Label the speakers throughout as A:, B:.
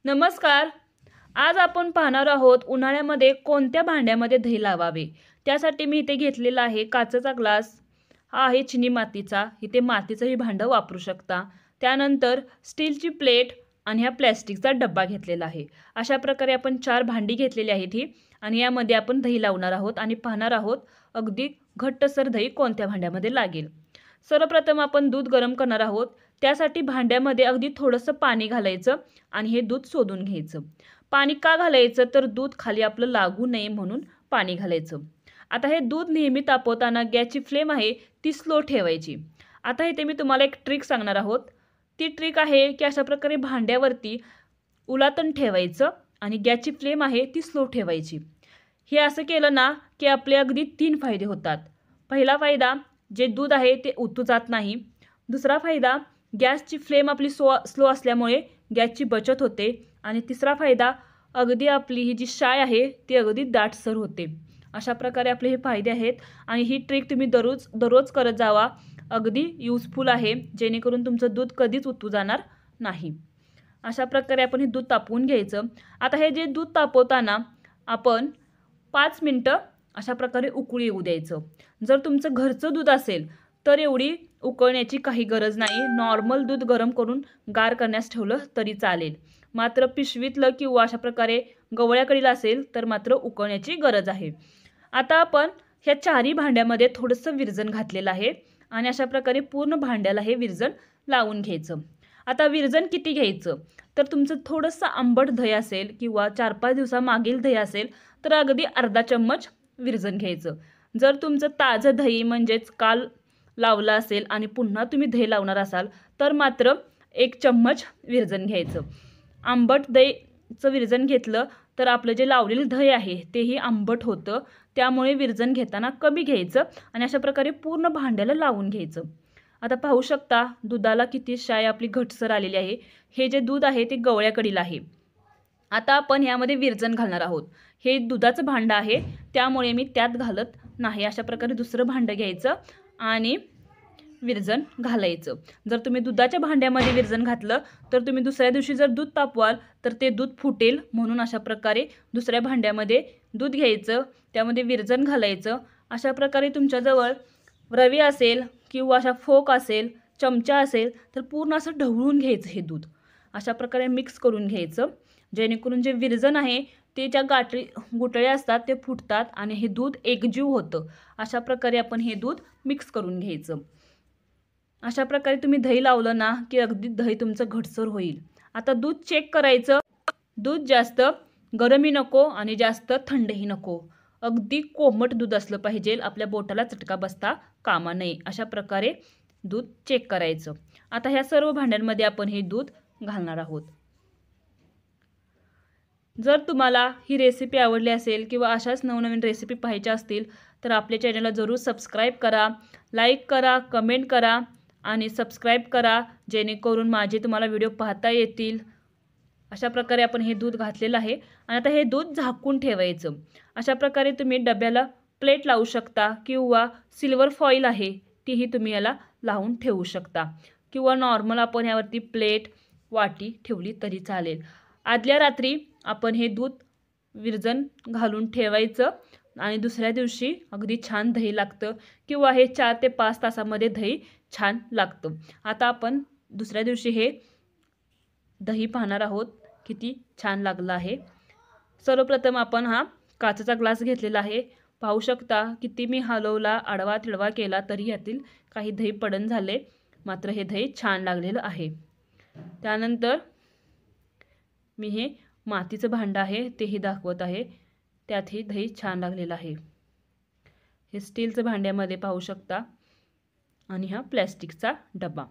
A: नमस्कार. आज आपण पाहणार आहोत उन्हाळ्यामध्ये कोणत्या भांड्यामध्ये दही लावावे. त्यासाठी मी इथे घेतलेला आहे काचेचा ग्लास. हा आहे चिनी मातीचा. इथे मातीचंही भांडं वापरू शकता. त्यानंतर स्टीलची प्लेट आणि हा प्लॅस्टिकचा डब्बा घेतलेला आहे. अशा प्रकारे आपण 4 भांडी घेतलेली आहेत ही आणि यामध्ये आपण दही लावणार आहोत आणि पाहणार आहोत अगदी घट्टसर दही कोणत्या भांड्यामध्ये लागेल. सर्वप्रथम आपण दूध गरम करणार आहोत. त्यासाठी भांड्यामध्ये अगदी थोडंसं पाणी घालायचं आणि हे दूध शोधून घ्यायचं. पाणी का घालायचं तर दूध खाली आपलं लागू नये म्हणून पाणी घालायचं. आता हे दूध नेहमी तापवताना गॅसची फ्लेम आहे ती स्लो ठेवायची. आता इथे मी तुम्हाला एक ट्रिक सांगणार आहोत. ती ट्रिक आहे की अशा प्रकारे भांड्यावरती उलातण ठेवायचं आणि गॅसची फ्लेम आहे ती स्लो ठेवायची. हे असं केलं ना की आपले अगदी 3 फायदे होतात. पहिला फायदा जे दूध आहे ते उतू जात नाही. दुसरा फायदा गॅसची फ्लेम आपली स्लो असल्यामुळे गॅसची बचत होते. आणि तिसरा फायदा अगदी आपली ही जी चाय आहे ती अगदी दाटसर होते. अशा प्रकारे आपले हे फायदे आहेत आणि ही ट्रिक तुम्ही दररोज करत जावा. अगदी युजफुल आहे जेणेकरून तुमचं दूध कधीच उतू जाणार नाही. अशा प्रकारे आपण हे दूध तापवून घ्यायचं. आता हे जे दूध तापवताना आपण 5 मिनटं अशा प्रकारे उकळी येऊ द्यायचं. जर तुमचं घरचं दूध असेल तर एवढी उकळण्याची काही गरज नाही. नॉर्मल दूध गरम करून गार करण्यास ठेवलं तरी चालेल. मात्र पिशवीतलं किंवा अशा प्रकारे गवळ्याकडील असेल तर मात्र उकळण्याची गरज आहे. आता आपण ह्या 4ही भांड्यामध्ये थोडंसं विरजण घातलेलं आहे आणि अशा प्रकारे पूर्ण भांड्याला हे विरजण लावून घ्यायचं. आता विरजण किती घ्यायचं तर तुमचं थोडंसं आंबट दही असेल किंवा 4-5 दिवसामागील दही असेल तर अगदी अर्धा चम्मच विरजण घ्यायचं. जर तुमचं ताजं दही म्हणजेच काल लावलं असेल आणि पुन्हा तुम्ही दही लावणार असाल तर मात्र 1 चम्मच विरजण घ्यायचं. आंबट दहीचं विरजण घेतलं तर आपलं जे लावलेलं दही आहे तेही आंबट होतं. त्यामुळे विरजण घेताना कमी घ्यायचं आणि अशा प्रकारे पूर्ण भांड्याला लावून घ्यायचं. आता पाहू शकता दुधाला किती चाय आपली घटसर आलेली आहे. हे जे दूध आहे ते गवळ्याकडील आहे. आता आपण ह्यामध्ये विरजण घालणार आहोत. हे दुधाचं भांडं आहे त्यामुळे मी त्यात घालत नाही. अशा प्रकारे दुसरं भांडं घ्यायचं आणि विरजण घालायचं. जर तुम्ही दुधाच्या भांड्यामध्ये विरजण घातलं तर तुम्ही दुसऱ्या दिवशी जर दूध तापवाल तर ते दूध फुटेल. म्हणून अशा प्रकारे दुसऱ्या भांड्यामध्ये दूध घ्यायचं, त्यामध्ये विरजण घालायचं. अशा प्रकारे तुमच्याजवळ रवी असेल किंवा अशा फोक असेल, चमचा असेल तर पूर्ण असं ढवळून घ्यायचं हे दूध. अशा प्रकारे मिक्स करून घ्यायचं जेणेकरून जे विरजण आहे ते ज्या गुठळ्या असतात ते फुटतात आणि हे दूध एकजीव होतं. अशा प्रकारे आपण हे दूध मिक्स करून घ्यायचं. अशा प्रकारे तुम्ही दही लावलं ना की अगदी दही तुमचं घटसर होईल. आता दूध चेक करायचं. दूध जास्त गरमही नको आणि जास्त थंडही नको. अगदी कोमट दूध असलं पाहिजे. आपल्या बोटाला चटका बसता कामा नये. अशा प्रकारे दूध चेक करायचं. आता ह्या सर्व भांड्यांमध्ये आपण हे दूध घालणार आहोत. जर तुम्हाला ही रेसिपी आवडली असेल किंवा अशाच नवनवीन रेसिपी पाहायच्या असतील तर आपल्या चॅनलला जरूर सबस्क्राईब करा, लाईक करा, कमेंट करा आणि सबस्क्राईब करा जेणेकरून माझे तुम्हाला व्हिडिओ पाहता येतील. अशा प्रकारे आपण हे दूध घातलेलं आहे आणि आता हे दूध झाकून ठेवायचं. अशा प्रकारे तुम्ही डब्याला प्लेट लावू शकता किंवा सिल्वर फॉईल आहे तीही तुम्ही याला लावून ठेवू शकता किंवा नॉर्मल आपण यावरती प्लेट, वाटी ठेवली तरी चालेल. आदल्या रात्री आपण हे दूध विरजण घालून ठेवायचं आणि दुसऱ्या दिवशी अगदी छान दही लागतं किंवा हे 4 ते 5 तासामध्ये दही छान लागतं. आता आपण दुसऱ्या दिवशी हे दही पाहणार आहोत किती छान लागलं आहे. सर्वप्रथम आपण हा काचेचा ग्लास घेतलेला आहे. पाहू शकता किती मी हलवला, आडवा तिडवा केला तरी यातील काही दही पडन झाले. मात्र हे दही छान लागलेलं आहे. त्यानंतर मी हे मातीचं भांडं आहे तेही दाखवत आहे. त्यातही दही छान लागलेलं आहे. हे स्टीलचं भांड्यामध्ये पाहू शकता आणि हा प्लॅस्टिकचा डबा.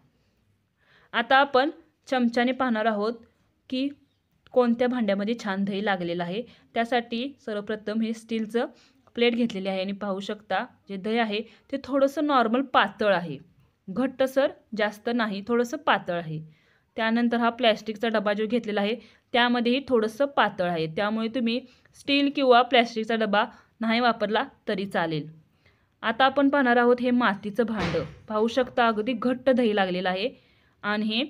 A: आता आपण चमच्याने पाहणार आहोत की कोणत्या भांड्यामध्ये छान दही लागलेलं आहे. त्यासाठी सर्वप्रथम हे स्टीलचं प्लेट घेतलेली आहे आणि पाहू शकता जे दही आहे ते थोडंसं नॉर्मल पातळ आहे. घट्टसर जास्त नाही, थोडंसं पातळ आहे. त्यानंतर हा प्लॅस्टिकचा डबा जो घेतलेला आहे त्यामध्येही थोडंसं पातळ आहे. त्यामुळे तुम्ही स्टील किंवा प्लॅस्टिकचा डबा नाही वापरला तरी चालेल. आता आपण पाहणार आहोत हे मातीचं भांडं. पाहू शकता अगदी घट्ट दही लागलेलं आहे आणि हे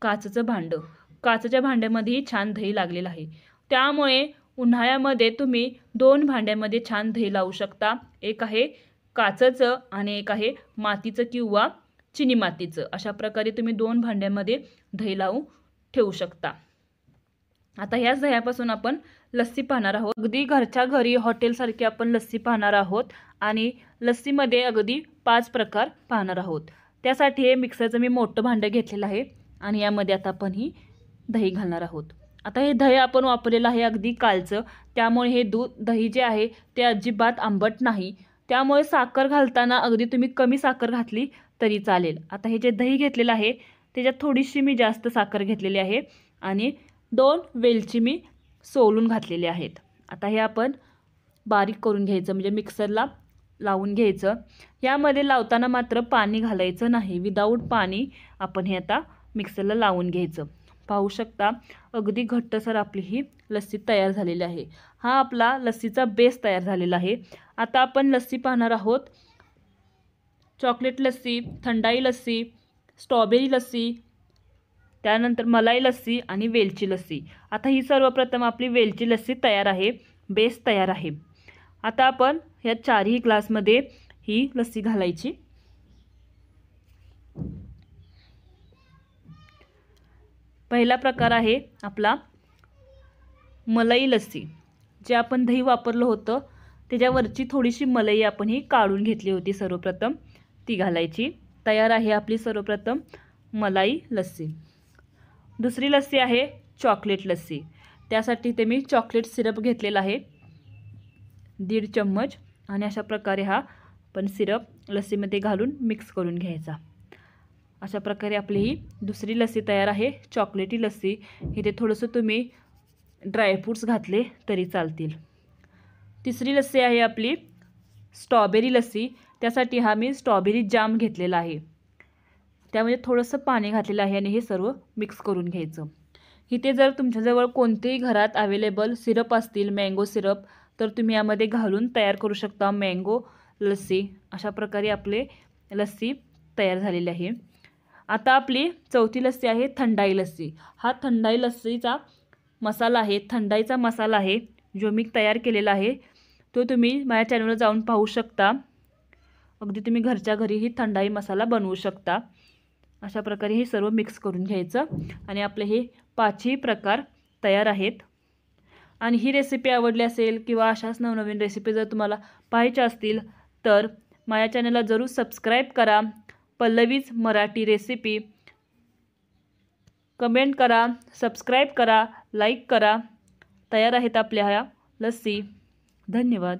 A: काचेचं भांडं. काचेच्या भांड्यामध्येही छान दही लागलेलं आहे. त्यामुळे उन्हाळ्यामध्ये तुम्ही 2 भांड्यामध्ये छान दही लावू शकता. एक आहे काचेचं आणि एक आहे मातीचं किंवा चिनी मातीचं. अशा प्रकारे तुम्ही 2 भांड्यामध्ये दही लावून ठेवू शकता. आता ह्याच दह्यापासून आपण लस्सी पाहणार आहोत. अगदी घरच्या घरी हॉटेलसारखी आपण लस्सी पाहणार आहोत आणि लस्सीमध्ये अगदी 5 प्रकार पाहणार आहोत. त्यासाठी हे मिक्सरचं मी मोठं भांडं घेतलेलं आहे आणि यामध्ये आता आपण ही दही घालणार आहोत. आता हे दही आपण वापरलेलं आहे अगदी कालचं, त्यामुळे हे दही जे आहे ते अजिबात आंबट नाही. त्यामुळे साखर घालताना अगदी तुम्ही कमी साखर घातली तरी चालेल. आता हे जे दही घेतलेलं आहे त्याच्यात थोडीशी मी जास्त साखर घेतलेली आहे आणि 2 वेलची मी सोलून घातलेले आहेत. आता हे आपण बारीक करून घ्यायचं, म्हणजे मिक्सरला लावून घ्यायचं. यामध्ये लावताना मात्र पाणी घालायचं नाही. विदाऊट पाणी आपण हे आता मिक्सरला लावून घ्यायचं. पाहू शकता अगदी घट्टसर आपली ही लस्सी तयार झालेली आहे. हा आपला लस्सीचा बेस तयार झालेला आहे. आता आपण लस्सी पाहणार आहोत. चॉकलेट लस्सी, थंडाई लस्सी, स्ट्रॉबेरी लस्सी, त्यानंतर मलाई लस्सी आणि वेलची लस्सी. आता ही सर्वप्रथम आपली वेलची लस्सी तयार आहे, बेस तयार आहे. आता आपण ह्या 4ही ग्लासमध्ये ही लस्सी घालायची. पहिला प्रकार आहे आपला मलाई लस्सी. जे आपण दही वापरलं होतं त्याच्यावरची थोडीशी मलाई आपण ही काढून घेतली होती, सर्वप्रथम ती घालायची. तयार आहे आपली सर्वप्रथम मलाई लस्सी. दुसरी लस्सी आहे चॉकलेट लस्सी. त्यासाठी ते मी चॉकलेट सिरप घेतलेला आहे 1.5 चम्मच आणि अशा प्रकारे हा पण सिरप लस्सीमध्ये घालून मिक्स करून घ्यायचा. अशा प्रकारे आपली ही दुसरी लस्सी तयार आहे, चॉकलेटी लस्सी. इथे थोडंसं तुम्ही ड्रायफ्रूट्स घातले तरी चालतील. तिसरी लस्सी आहे आपली स्ट्रॉबेरी लस्सी. त्यासाठी हा मी स्ट्रॉबेरी जाम घेतलेला आहे. त्यामध्ये थोडंसं पाणी घातलेलं आहे आणि हे सर्व मिक्स करून घ्यायचं. इथे जर तुमच्याजवळ कोणतेही घरात अवेलेबल सिरप असतील, मँगो सिरप, तर तुम्ही यामध्ये घालून तयार करू शकता मँगो लस्सी. अशा प्रकारे आपले लस्सी तयार झालेली आहे. आता आपली चौथी लस्सी आहे थंडाई लस्सी. हा थंडाई लस्सीचा मसाला आहे, थंडाईचा मसाला आहे जो मी तयार केलेला आहे. तो तुम्ही माझ्या चॅनलवर जाऊन पाहू शकता. अगदी तुम्ही घरच्या घरी ही थंडाई मसाला बनवू शकता. अशा प्रकारे हे सर्व मिक्स करून घ्यायचं आणि आपले हे 5ही प्रकार तयार आहेत. आणि ही रेसिपी आवडली असेल किंवा अशाच नवनवीन रेसिपी जर तुम्हाला पाहायच्या असतील तर माझ्या चॅनलला जरूर सबस्क्राईब करा. पल्लवीज मराठी रेसिपी कमेंट करा, सबस्क्राईब करा, लाईक करा. तयार आहेत आपल्या ह्या लस्सी. धन्यवाद.